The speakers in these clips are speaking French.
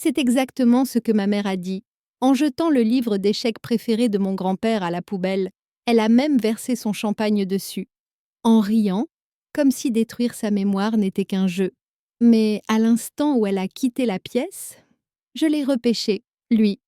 C'est exactement ce que ma mère a dit. En jetant le livre d'échecs préféré de mon grand-père à la poubelle, elle a même versé son champagne dessus, en riant, comme si détruire sa mémoire n'était qu'un jeu. Mais à l'instant où elle a quitté la pièce, je l'ai repêché, lui.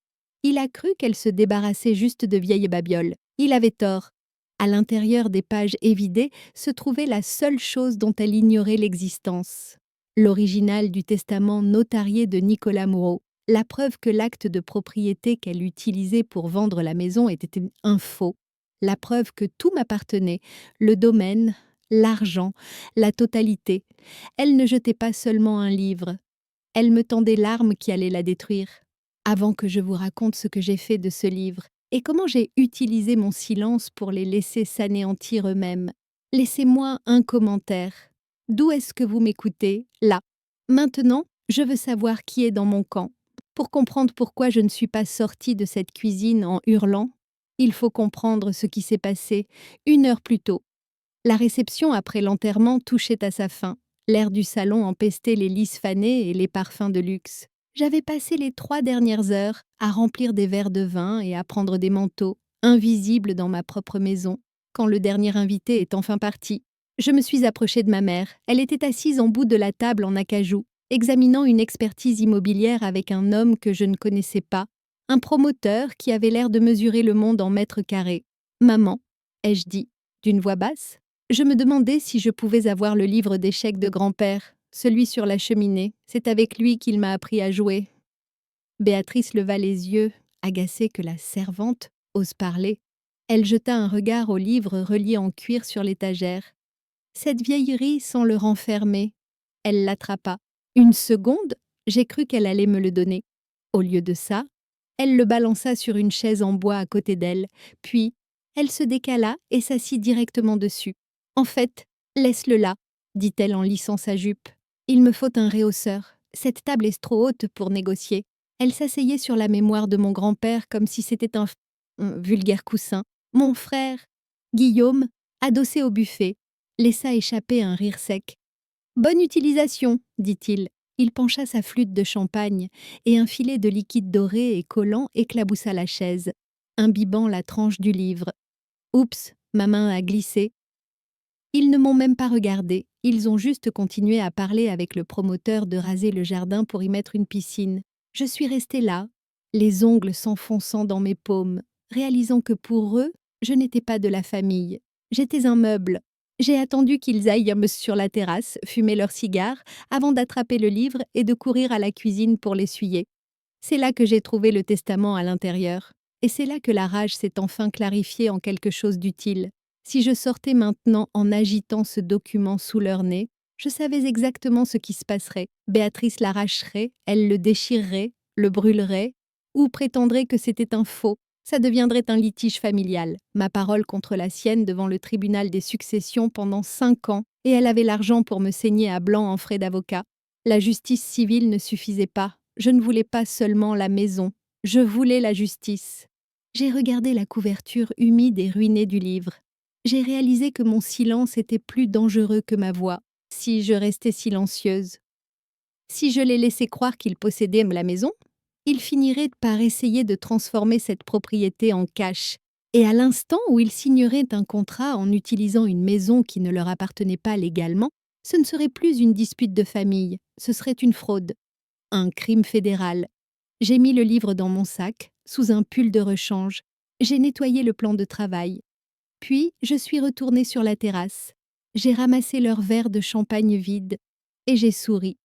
Il a cru qu'elle se débarrassait juste de vieilles babioles. Il avait tort. À l'intérieur des pages évidées se trouvait la seule chose dont elle ignorait l'existence. L'original du testament notarié de Nicolas Moreau. La preuve que l'acte de propriété qu'elle utilisait pour vendre la maison était un faux. La preuve que tout m'appartenait, le domaine, l'argent, la totalité. Elle ne jetait pas seulement un livre. Elle me tendait l'arme qui allait la détruire. Avant que je vous raconte ce que j'ai fait de ce livre et comment j'ai utilisé mon silence pour les laisser s'anéantir eux-mêmes, laissez-moi un commentaire. D'où est-ce que vous m'écoutez? Là. Maintenant, je veux savoir qui est dans mon camp. Pour comprendre pourquoi je ne suis pas sortie de cette cuisine en hurlant, il faut comprendre ce qui s'est passé 1 heure plus tôt. La réception après l'enterrement touchait à sa fin. L'air du salon empestait les lys fanés et les parfums de luxe. J'avais passé les 3 dernières heures à remplir des verres de vin et à prendre des manteaux, invisibles dans ma propre maison, quand le dernier invité est enfin parti. Je me suis approchée de ma mère. Elle était assise en bout de la table en acajou, examinant une expertise immobilière avec un homme que je ne connaissais pas, un promoteur qui avait l'air de mesurer le monde en mètres carrés. « Maman », ai-je dit, d'une voix basse. Je me demandais si je pouvais avoir le livre d'échecs de grand-père, celui sur la cheminée. C'est avec lui qu'il m'a appris à jouer. Béatrice leva les yeux, agacée que la servante ose parler. Elle jeta un regard au livre relié en cuir sur l'étagère. Cette vieillerie sans le renfermer. Elle l'attrapa. 1 seconde, j'ai cru qu'elle allait me le donner. Au lieu de ça, elle le balança sur une chaise en bois à côté d'elle, puis elle se décala et s'assit directement dessus. « En fait, laisse-le là, » dit-elle en lissant sa jupe. « Il me faut un rehausseur. Cette table est trop haute pour négocier. » Elle s'asseyait sur la mémoire de mon grand-père comme si c'était un vulgaire coussin. Mon frère, Guillaume, adossé au buffet, laissa échapper un rire sec. « Bonne utilisation, » dit-il. Il pencha sa flûte de champagne et un filet de liquide doré et collant éclaboussa la chaise, imbibant la tranche du livre. Oups, ma main a glissé. Ils ne m'ont même pas regardé, ils ont juste continué à parler avec le promoteur de raser le jardin pour y mettre une piscine. Je suis restée là, les ongles s'enfonçant dans mes paumes, réalisant que pour eux, je n'étais pas de la famille. J'étais un meuble. J'ai attendu qu'ils aillent sur la terrasse, fumer leurs cigares, avant d'attraper le livre et de courir à la cuisine pour l'essuyer. C'est là que j'ai trouvé le testament à l'intérieur. Et c'est là que la rage s'est enfin clarifiée en quelque chose d'utile. Si je sortais maintenant en agitant ce document sous leur nez, je savais exactement ce qui se passerait. Béatrice l'arracherait, elle le déchirerait, le brûlerait, ou prétendrait que c'était un faux. Ça deviendrait un litige familial. Ma parole contre la sienne devant le tribunal des successions pendant 5 ans, et elle avait l'argent pour me saigner à blanc en frais d'avocat. La justice civile ne suffisait pas. Je ne voulais pas seulement la maison, je voulais la justice. J'ai regardé la couverture humide et ruinée du livre. J'ai réalisé que mon silence était plus dangereux que ma voix, si je restais silencieuse. Si je les laissais croire qu'ils possédaient la maison, ils finiraient par essayer de transformer cette propriété en cash. Et à l'instant où ils signeraient un contrat en utilisant une maison qui ne leur appartenait pas légalement, ce ne serait plus une dispute de famille, ce serait une fraude. Un crime fédéral. J'ai mis le livre dans mon sac, sous un pull de rechange. J'ai nettoyé le plan de travail. Puis, je suis retournée sur la terrasse. J'ai ramassé leur verre de champagne vide et j'ai souri.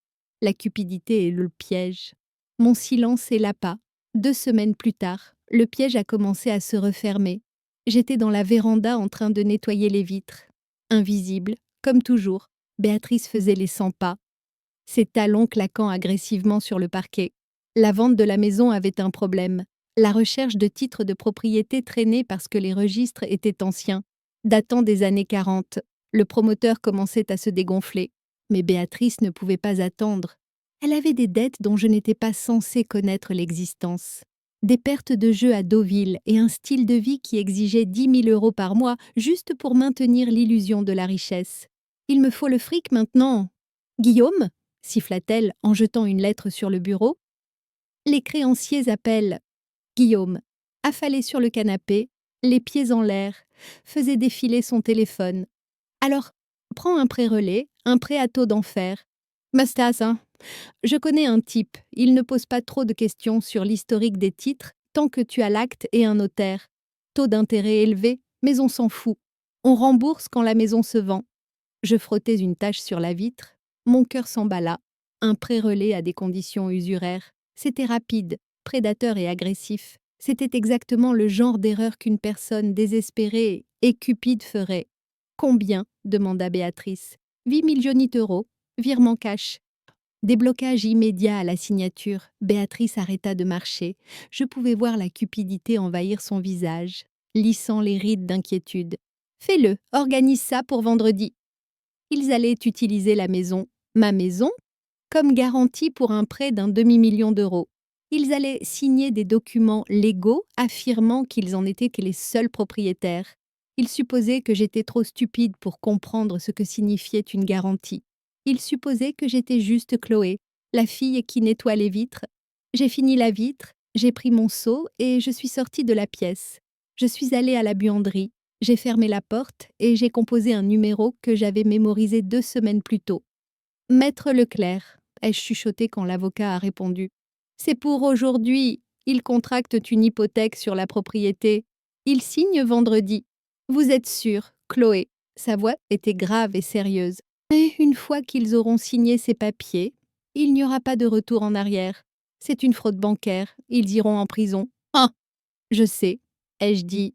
La cupidité est le piège. Mon silence est l'appât. 2 semaines plus tard, le piège a commencé à se refermer. J'étais dans la véranda en train de nettoyer les vitres. Invisible, comme toujours, Béatrice faisait les 100 pas, ses talons claquant agressivement sur le parquet. La vente de la maison avait un problème. La recherche de titres de propriété traînait parce que les registres étaient anciens, datant des années 40. Le promoteur commençait à se dégonfler. Mais Béatrice ne pouvait pas attendre. Elle avait des dettes dont je n'étais pas censée connaître l'existence. Des pertes de jeu à Deauville et un style de vie qui exigeait 10 000 € par mois juste pour maintenir l'illusion de la richesse. Il me faut le fric maintenant. Guillaume, siffla-t-elle en jetant une lettre sur le bureau. Les créanciers appellent. Guillaume, affalé sur le canapé, les pieds en l'air, faisait défiler son téléphone. Alors, prends un prêt relais, un prêt à taux d'enfer. Mastas, hein. Je connais un type, il ne pose pas trop de questions sur l'historique des titres tant que tu as l'acte et un notaire. Taux d'intérêt élevé, mais on s'en fout. On rembourse quand la maison se vend. Je frottais une tache sur la vitre. Mon cœur s'emballa. Un prêt relais à des conditions usuraires. C'était rapide, prédateur et agressif. C'était exactement le genre d'erreur qu'une personne désespérée et cupide ferait. Combien demanda Béatrice. 8 millions d'euros. Virement cash. Déblocage immédiat à la signature. Béatrice arrêta de marcher. Je pouvais voir la cupidité envahir son visage, lissant les rides d'inquiétude. Fais-le, organise ça pour vendredi. Ils allaient utiliser la maison, ma maison, comme garantie pour un prêt d'un demi-million d'euros. Ils allaient signer des documents légaux affirmant qu'ils en étaient que les seuls propriétaires. Ils supposaient que j'étais trop stupide pour comprendre ce que signifiait une garantie. Ils supposaient que j'étais juste Chloé, la fille qui nettoie les vitres. J'ai fini la vitre, j'ai pris mon seau et je suis sortie de la pièce. Je suis allée à la buanderie. J'ai fermé la porte et j'ai composé un numéro que j'avais mémorisé 2 semaines plus tôt. Maître Leclerc, ai-je chuchoté quand l'avocat a répondu. C'est pour aujourd'hui. Il contracte une hypothèque sur la propriété. Il signe vendredi. Vous êtes sûre, Chloé. Sa voix était grave et sérieuse. Et une fois qu'ils auront signé ces papiers, il n'y aura pas de retour en arrière. C'est une fraude bancaire. Ils iront en prison. Ah, je sais, ai-je dit,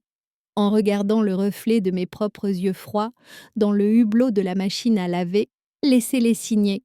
en regardant le reflet de mes propres yeux froids dans le hublot de la machine à laver, laissez-les signer.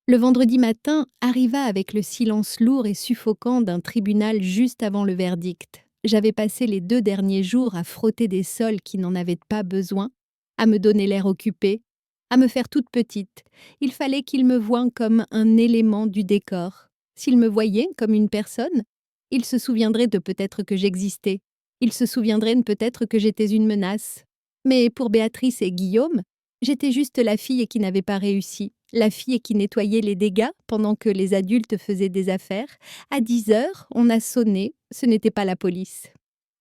Le vendredi matin arriva avec le silence lourd et suffocant d'un tribunal juste avant le verdict. J'avais passé les 2 derniers jours à frotter des sols qui n'en avaient pas besoin, à me donner l'air occupé, à me faire toute petite. Il fallait qu'ils me voient comme un élément du décor. S'ils me voyaient comme une personne, ils se souviendraient de peut-être que j'existais. Ils se souviendraient peut-être que j'étais une menace. Mais pour Béatrice et Guillaume, j'étais juste la fille qui n'avait pas réussi, la fille qui nettoyait les dégâts pendant que les adultes faisaient des affaires. À 10 heures, on a sonné, ce n'était pas la police.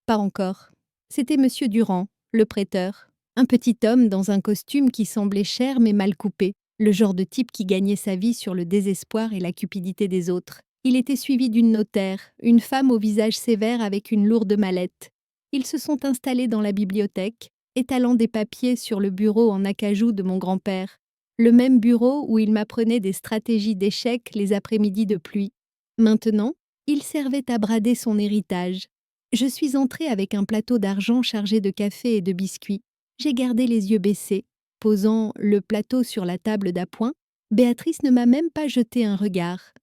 Pas encore. C'était Monsieur Durand, le prêteur. Un petit homme dans un costume qui semblait cher mais mal coupé, le genre de type qui gagnait sa vie sur le désespoir et la cupidité des autres. Il était suivi d'une notaire, une femme au visage sévère avec une lourde mallette. Ils se sont installés dans la bibliothèque, étalant des papiers sur le bureau en acajou de mon grand-père, le même bureau où il m'apprenait des stratégies d'échecs les après-midi de pluie. Maintenant, il servait à brader son héritage. Je suis entrée avec un plateau d'argent chargé de café et de biscuits. J'ai gardé les yeux baissés. Posant le plateau sur la table d'appoint, Béatrice ne m'a même pas jeté un regard.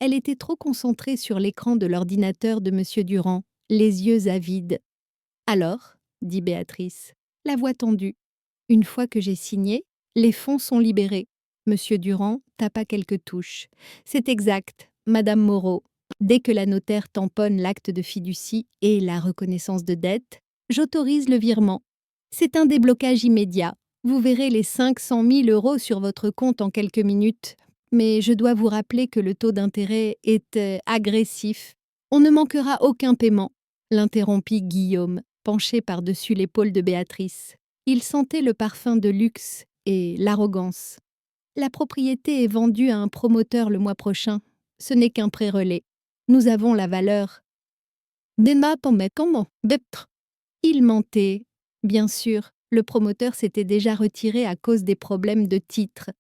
Elle était trop concentrée sur l'écran de l'ordinateur de Monsieur Durand, les yeux avides. « Alors ?» dit Béatrice, la voix tendue. « Une fois que j'ai signé, les fonds sont libérés. » Monsieur Durand tapa quelques touches. « C'est exact, Madame Moreau. Dès que la notaire tamponne l'acte de fiducie et la reconnaissance de dette, j'autorise le virement. C'est un déblocage immédiat. Vous verrez les 500 000 euros sur votre compte en quelques minutes. Mais je dois vous rappeler que le taux d'intérêt est agressif. On ne manquera aucun paiement, » l'interrompit Guillaume, penché par-dessus l'épaule de Béatrice. Il sentait le parfum de luxe et l'arrogance. La propriété est vendue à un promoteur le mois prochain. Ce n'est qu'un pré-relais. Nous avons la valeur. Il mentait. Bien sûr, le promoteur s'était déjà retiré à cause des problèmes de titre.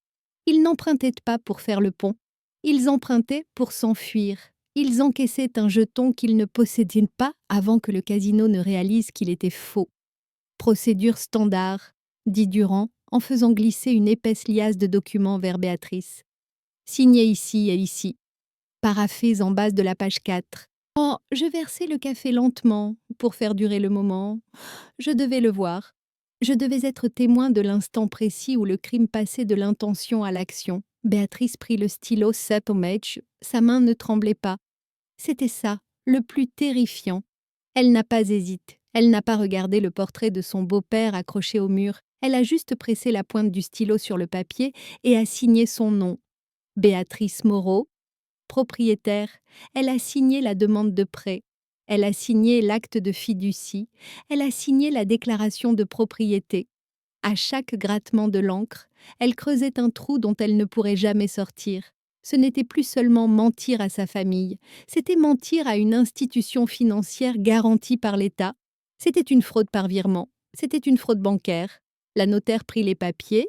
Ils n'empruntaient pas pour faire le pont. Ils empruntaient pour s'enfuir. Ils encaissaient un jeton qu'ils ne possédaient pas avant que le casino ne réalise qu'il était faux. Procédure standard, dit Durand, en faisant glisser une épaisse liasse de documents vers Béatrice. Signez ici et ici. Paraphés en base de la page 4. Oh, je versais le café lentement pour faire durer le moment. Je devais le voir. Je devais être témoin de l'instant précis où le crime passait de l'intention à l'action. Béatrice prit le stylo Sapomage. Sa main ne tremblait pas. C'était ça, le plus terrifiant. Elle n'a pas hésité. Elle n'a pas regardé le portrait de son beau-père accroché au mur. Elle a juste pressé la pointe du stylo sur le papier et a signé son nom. Béatrice Moreau, propriétaire, elle a signé la demande de prêt, elle a signé l'acte de fiducie, elle a signé la déclaration de propriété. À chaque grattement de l'encre, elle creusait un trou dont elle ne pourrait jamais sortir. Ce n'était plus seulement mentir à sa famille, c'était mentir à une institution financière garantie par l'État. C'était une fraude par virement, c'était une fraude bancaire. La notaire prit les papiers,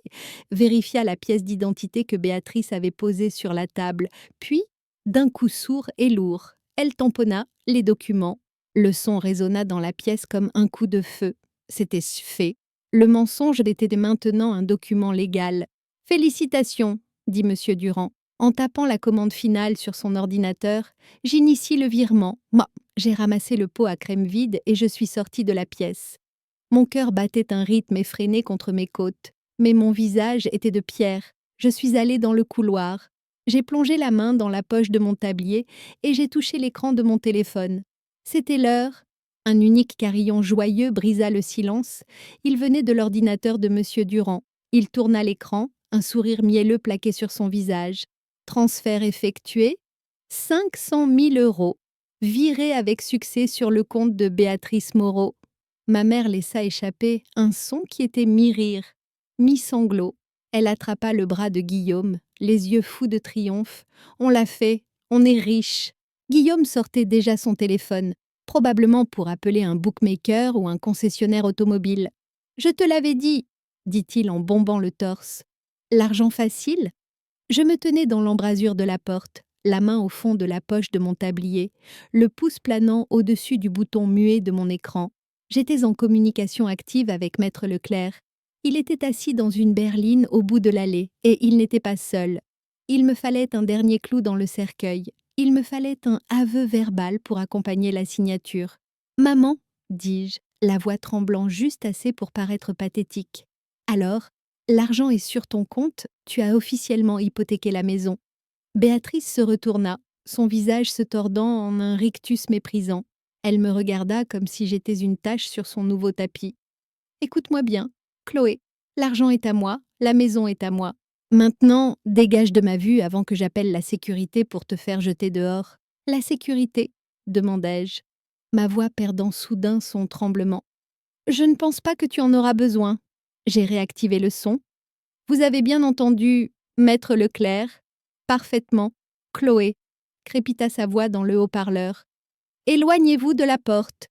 vérifia la pièce d'identité que Béatrice avait posée sur la table, puis, d'un coup sourd et lourd, elle tamponna les documents. Le son résonna dans la pièce comme un coup de feu. C'était fait. Le mensonge était maintenant un document légal. « Félicitations, dit M. Durand, en tapant la commande finale sur son ordinateur. J'initie le virement. Moi, j'ai ramassé le pot à crème vide et je suis sortie de la pièce. Mon cœur battait un rythme effréné contre mes côtes, mais mon visage était de pierre. Je suis allée dans le couloir. J'ai plongé la main dans la poche de mon tablier et j'ai touché l'écran de mon téléphone. C'était l'heure. Un unique carillon joyeux brisa le silence. Il venait de l'ordinateur de M. Durand. Il tourna l'écran, un sourire mielleux plaqué sur son visage. Transfert effectué, 500 000 euros, virés avec succès sur le compte de Béatrice Moreau. Ma mère laissa échapper un son qui était mi-rire, mi-sanglot. Elle attrapa le bras de Guillaume, les yeux fous de triomphe. On l'a fait, on est riche. Guillaume sortait déjà son téléphone, probablement pour appeler un bookmaker ou un concessionnaire automobile. « Je te l'avais dit », dit-il en bombant le torse. « L'argent facile ?» Je me tenais dans l'embrasure de la porte, la main au fond de la poche de mon tablier, le pouce planant au-dessus du bouton muet de mon écran. J'étais en communication active avec Maître Leclerc. Il était assis dans une berline au bout de l'allée, et il n'était pas seul. Il me fallait un dernier clou dans le cercueil. Il me fallait un aveu verbal pour accompagner la signature. « Maman », dis-je, la voix tremblant juste assez pour paraître pathétique. « Alors, l'argent est sur ton compte, tu as officiellement hypothéqué la maison. » Béatrice se retourna, son visage se tordant en un rictus méprisant. Elle me regarda comme si j'étais une tache sur son nouveau tapis. « Écoute-moi bien, Chloé, l'argent est à moi, la maison est à moi. Maintenant, dégage de ma vue avant que j'appelle la sécurité pour te faire jeter dehors. »« La sécurité ?» demandai-je, ma voix perdant soudain son tremblement. « Je ne pense pas que tu en auras besoin. » J'ai réactivé le son. « Vous avez bien entendu, Maître Leclerc. Parfaitement, Chloé, » crépita sa voix dans le haut-parleur. « Éloignez-vous de la porte. »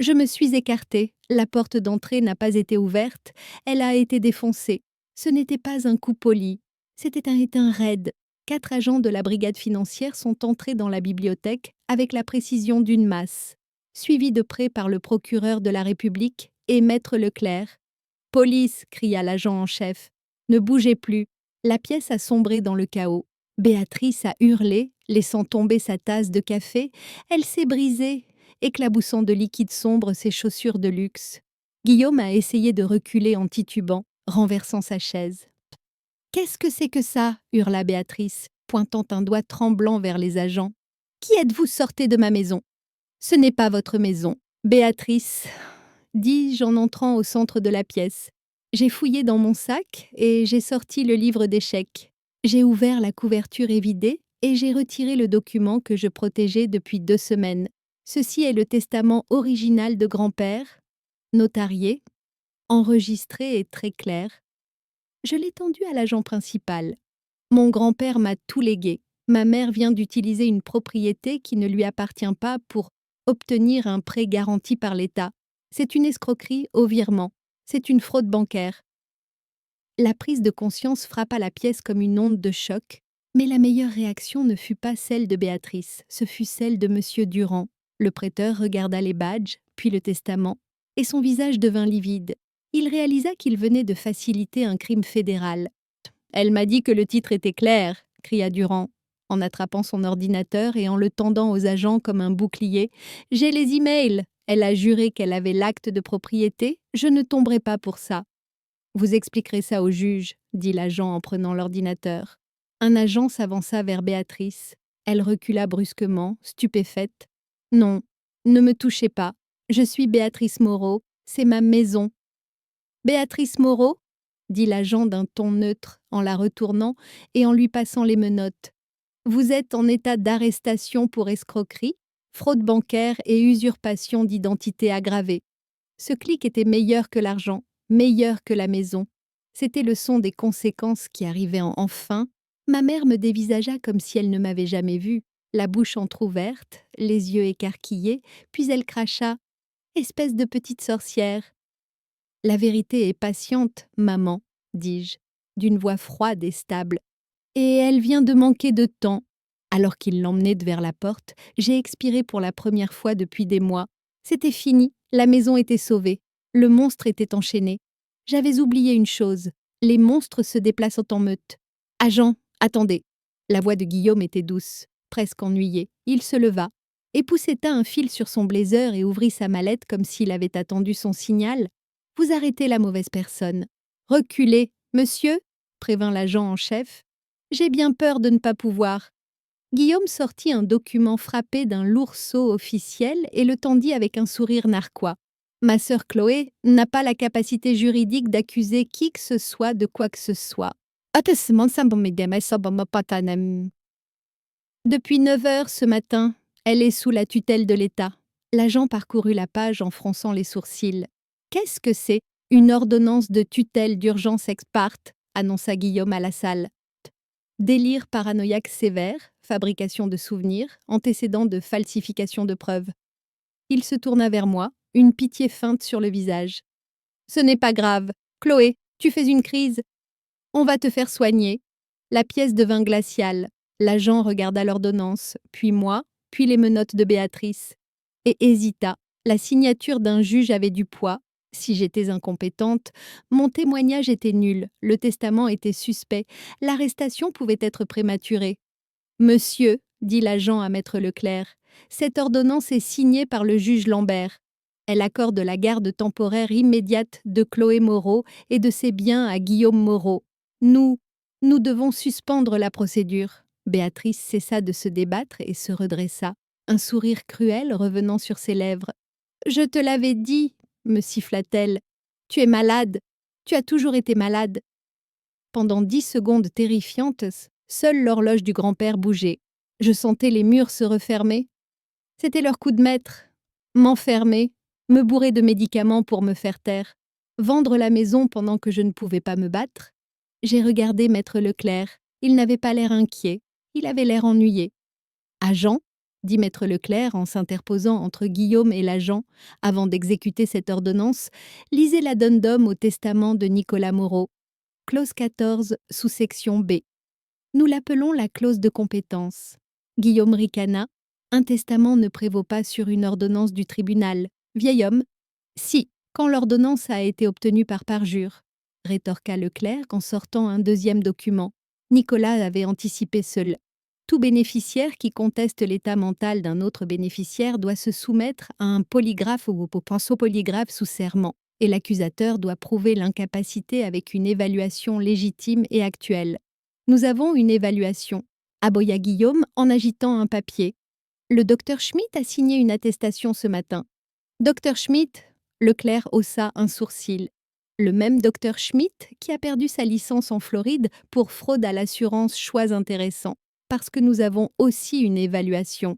Je me suis écartée. La porte d'entrée n'a pas été ouverte. Elle a été défoncée. Ce n'était pas un coup poli. C'était un étain raide. 4 agents de la brigade financière sont entrés dans la bibliothèque avec la précision d'une masse, suivis de près par le procureur de la République et Maître Leclerc. « Police !» cria l'agent en chef. « Ne bougez plus. » La pièce a sombré dans le chaos. Béatrice a hurlé, laissant tomber sa tasse de café. Elle s'est brisée, éclaboussant de liquide sombre ses chaussures de luxe. Guillaume a essayé de reculer en titubant, renversant sa chaise. « Qu'est-ce que c'est que ça ?» hurla Béatrice, pointant un doigt tremblant vers les agents. « Qui êtes-vous? Sortez de ma maison. »« Ce n'est pas votre maison. » « Béatrice, » dis-je en entrant au centre de la pièce. J'ai fouillé dans mon sac et j'ai sorti le livre d'échecs. J'ai ouvert la couverture évidée et j'ai retiré le document que je protégeais depuis 2 semaines. Ceci est le testament original de grand-père, notarié, enregistré et très clair. Je l'ai tendu à l'agent principal. Mon grand-père m'a tout légué. Ma mère vient d'utiliser une propriété qui ne lui appartient pas pour obtenir un prêt garanti par l'État. C'est une escroquerie au virement. C'est une fraude bancaire. La prise de conscience frappa la pièce comme une onde de choc, mais la meilleure réaction ne fut pas celle de Béatrice, ce fut celle de M. Durand. Le prêteur regarda les badges, puis le testament, et son visage devint livide. Il réalisa qu'il venait de faciliter un crime fédéral. « Elle m'a dit que le titre était clair !» cria Durand, en attrapant son ordinateur et en le tendant aux agents comme un bouclier. « J'ai les emails !» Elle a juré qu'elle avait l'acte de propriété. Je ne tomberai pas pour ça. « Vous expliquerez ça au juge, » dit l'agent en prenant l'ordinateur. Un agent s'avança vers Béatrice. Elle recula brusquement, stupéfaite. « Non, ne me touchez pas. Je suis Béatrice Moreau. C'est ma maison. »« Béatrice Moreau ?» dit l'agent d'un ton neutre en la retournant et en lui passant les menottes. Vous êtes en état d'arrestation pour escroquerie, fraude bancaire et usurpation d'identité aggravée. Ce clic était meilleur que l'argent, meilleur que la maison. C'était le son des conséquences qui arrivaient enfin. Ma mère me dévisagea comme si elle ne m'avait jamais vue, la bouche entr'ouverte, les yeux écarquillés, puis elle cracha « Espèce de petite sorcière !» La vérité est patiente, maman, dis-je, d'une voix froide et stable. Et elle vient de manquer de temps. Alors qu'il l'emmenait vers la porte, j'ai expiré pour la première fois depuis des mois. C'était fini, la maison était sauvée. Le monstre était enchaîné. J'avais oublié une chose, les monstres se déplacent en meute. Agent, attendez. La voix de Guillaume était douce, presque ennuyée. Il se leva, épousseta un fil sur son blazer et ouvrit sa mallette comme s'il avait attendu son signal. Vous arrêtez la mauvaise personne. Reculez, monsieur, prévint l'agent en chef. J'ai bien peur de ne pas pouvoir. Guillaume sortit un document frappé d'un lourd sceau officiel et le tendit avec un sourire narquois. Ma sœur Chloé n'a pas la capacité juridique d'accuser qui que ce soit de quoi que ce soit. Depuis 9 heures ce matin, elle est sous la tutelle de l'État. L'agent parcourut la page en fronçant les sourcils. Qu'est-ce que c'est? Une ordonnance de tutelle d'urgence ex parte, annonça Guillaume à la salle. Délire paranoïaque sévère, fabrication de souvenirs, antécédent de falsification de preuves. Il se tourna vers moi, une pitié feinte sur le visage. Ce n'est pas grave. Chloé, tu fais une crise. On va te faire soigner. La pièce devint glaciale. L'agent regarda l'ordonnance, puis moi, puis les menottes de Béatrice, et hésita. La signature d'un juge avait du poids. Si j'étais incompétente, mon témoignage était nul, le testament était suspect, l'arrestation pouvait être prématurée. Monsieur, dit l'agent à maître Leclerc, cette ordonnance est signée par le juge Lambert. Elle accorde la garde temporaire immédiate de Chloé Moreau et de ses biens à Guillaume Moreau. Nous devons suspendre la procédure. Béatrice cessa de se débattre et se redressa, un sourire cruel revenant sur ses lèvres. Je te l'avais dit, me siffla-t-elle. Tu es malade. Tu as toujours été malade. Pendant 10 secondes terrifiantes, seule l'horloge du grand-père bougeait. Je sentais les murs se refermer. C'était leur coup de maître. M'enfermer, me bourrer de médicaments pour me faire taire, vendre la maison pendant que je ne pouvais pas me battre. J'ai regardé maître Leclerc. Il n'avait pas l'air inquiet. Il avait l'air ennuyé. Agent, dit maître Leclerc en s'interposant entre Guillaume et l'agent avant d'exécuter cette ordonnance, lisez l'addendum au testament de Nicolas Moreau. Clause 14, sous-section B. Nous l'appelons la clause de compétence. Guillaume ricana. Un testament ne prévaut pas sur une ordonnance du tribunal. Vieil homme. Si, quand l'ordonnance a été obtenue par parjure, rétorqua Leclerc en sortant un deuxième document. Nicolas avait anticipé seul. Tout bénéficiaire qui conteste l'état mental d'un autre bénéficiaire doit se soumettre à un polygraphe ou au pensopolygraphe sous serment, et l'accusateur doit prouver l'incapacité avec une évaluation légitime et actuelle. Nous avons une évaluation, aboya Guillaume en agitant un papier. Le docteur Schmitt a signé une attestation ce matin. Docteur Schmitt, Leclerc haussa un sourcil. Le même docteur Schmitt qui a perdu sa licence en Floride pour fraude à l'assurance choix intéressants. Parce que nous avons aussi une évaluation.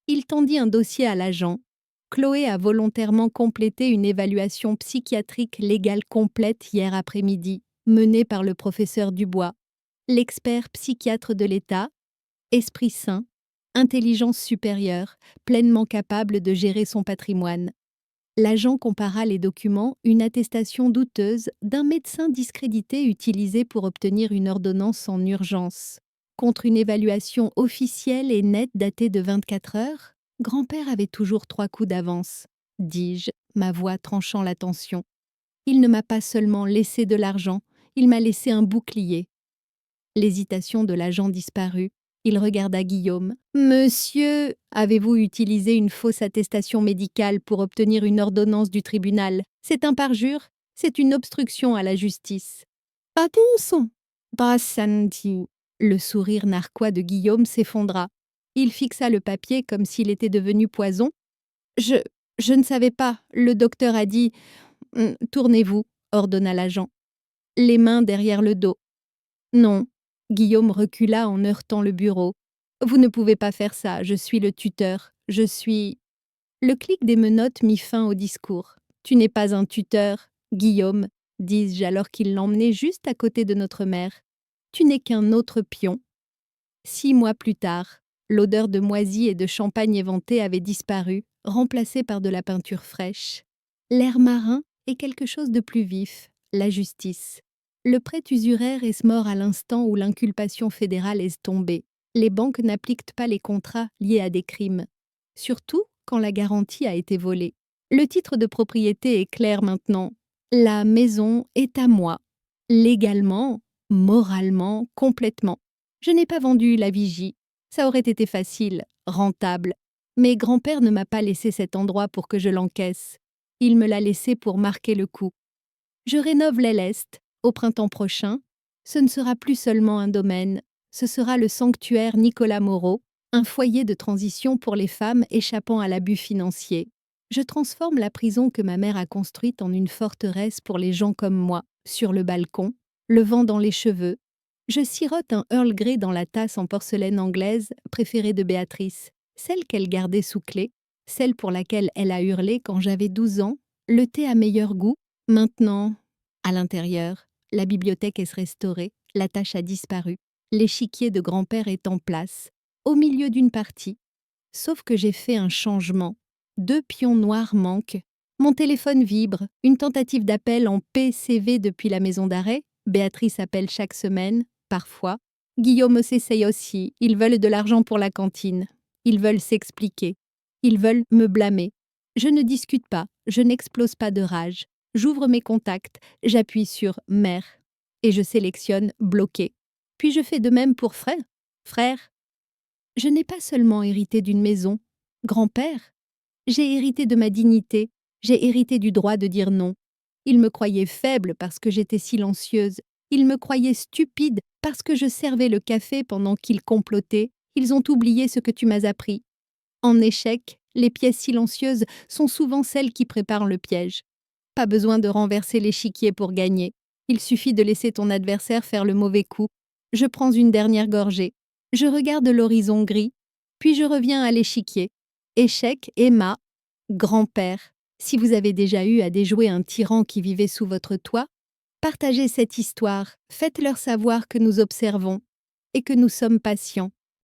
Il tendit un dossier à l'agent. Chloé a volontairement complété une évaluation psychiatrique légale complète hier après-midi, menée par le professeur Dubois, l'expert psychiatre de l'État, esprit sain, intelligence supérieure, pleinement capable de gérer son patrimoine. L'agent compara les documents, une attestation douteuse d'un médecin discrédité utilisée pour obtenir une ordonnance en urgence. Contre une évaluation officielle et nette datée de 24 heures, grand-père avait toujours 3 coups d'avance, dis-je, ma voix tranchant la tension. Il ne m'a pas seulement laissé de l'argent, il m'a laissé un bouclier. L'hésitation de l'agent disparut. Il regarda Guillaume. « Monsieur, avez-vous utilisé une fausse attestation médicale pour obtenir une ordonnance du tribunal? C'est un parjure, c'est une obstruction à la justice. » « Attention, Bassanti. » Le sourire narquois de Guillaume s'effondra. Il fixa le papier comme s'il était devenu poison. « Je ne savais pas, le docteur a dit… »« Tournez-vous, » ordonna l'agent. Les mains derrière le dos. « Non. » Guillaume recula en heurtant le bureau. Vous ne pouvez pas faire ça, je suis le tuteur, je suis... Le clic des menottes mit fin au discours. Tu n'es pas un tuteur, Guillaume, dis-je alors qu'il l'emmenait juste à côté de notre mère. Tu n'es qu'un autre pion. 6 mois plus tard, l'odeur de moisi et de champagne éventé avait disparu, remplacée par de la peinture fraîche. L'air marin et quelque chose de plus vif, la justice. Le prêt usuraire est mort à l'instant où l'inculpation fédérale est tombée. Les banques n'appliquent pas les contrats liés à des crimes, surtout quand la garantie a été volée. Le titre de propriété est clair maintenant. La maison est à moi, légalement, moralement, complètement. Je n'ai pas vendu la vigie. Ça aurait été facile, rentable. Mais grand-père ne m'a pas laissé cet endroit pour que je l'encaisse. Il me l'a laissé pour marquer le coup. Je rénove l'aile est. Au printemps prochain, ce ne sera plus seulement un domaine, ce sera le sanctuaire Nicolas Moreau, un foyer de transition pour les femmes échappant à l'abus financier. Je transforme la prison que ma mère a construite en une forteresse pour les gens comme moi, sur le balcon, le vent dans les cheveux. Je sirote un Earl Grey dans la tasse en porcelaine anglaise préférée de Béatrice, celle qu'elle gardait sous clé, celle pour laquelle elle a hurlé quand j'avais 12 ans, le thé à meilleur goût. Maintenant, à l'intérieur, la bibliothèque est restaurée, la tâche a disparu, l'échiquier de grand-père est en place, au milieu d'une partie. Sauf que j'ai fait un changement. 2 pions noirs manquent. Mon téléphone vibre, une tentative d'appel en PCV depuis la maison d'arrêt. Béatrice appelle chaque semaine, parfois. Guillaume s'essaye aussi, ils veulent de l'argent pour la cantine. Ils veulent s'expliquer. Ils veulent me blâmer. Je ne discute pas, je n'explose pas de rage. J'ouvre mes contacts, j'appuie sur « Mère » et je sélectionne « Bloquer ». Puis je fais de même pour frère. Frère, je n'ai pas seulement hérité d'une maison. Grand-père, j'ai hérité de ma dignité, j'ai hérité du droit de dire non. Ils me croyaient faible parce que j'étais silencieuse. Ils me croyaient stupide parce que je servais le café pendant qu'ils complotaient. Ils ont oublié ce que tu m'as appris. En échec, les pièces silencieuses sont souvent celles qui préparent le piège. Pas besoin de renverser l'échiquier pour gagner. Il suffit de laisser ton adversaire faire le mauvais coup. Je prends une dernière gorgée. Je regarde l'horizon gris, puis je reviens à l'échiquier. Échec, Emma, grand-père. Si vous avez déjà eu à déjouer un tyran qui vivait sous votre toit, partagez cette histoire, faites-leur savoir que nous observons et que nous sommes patients.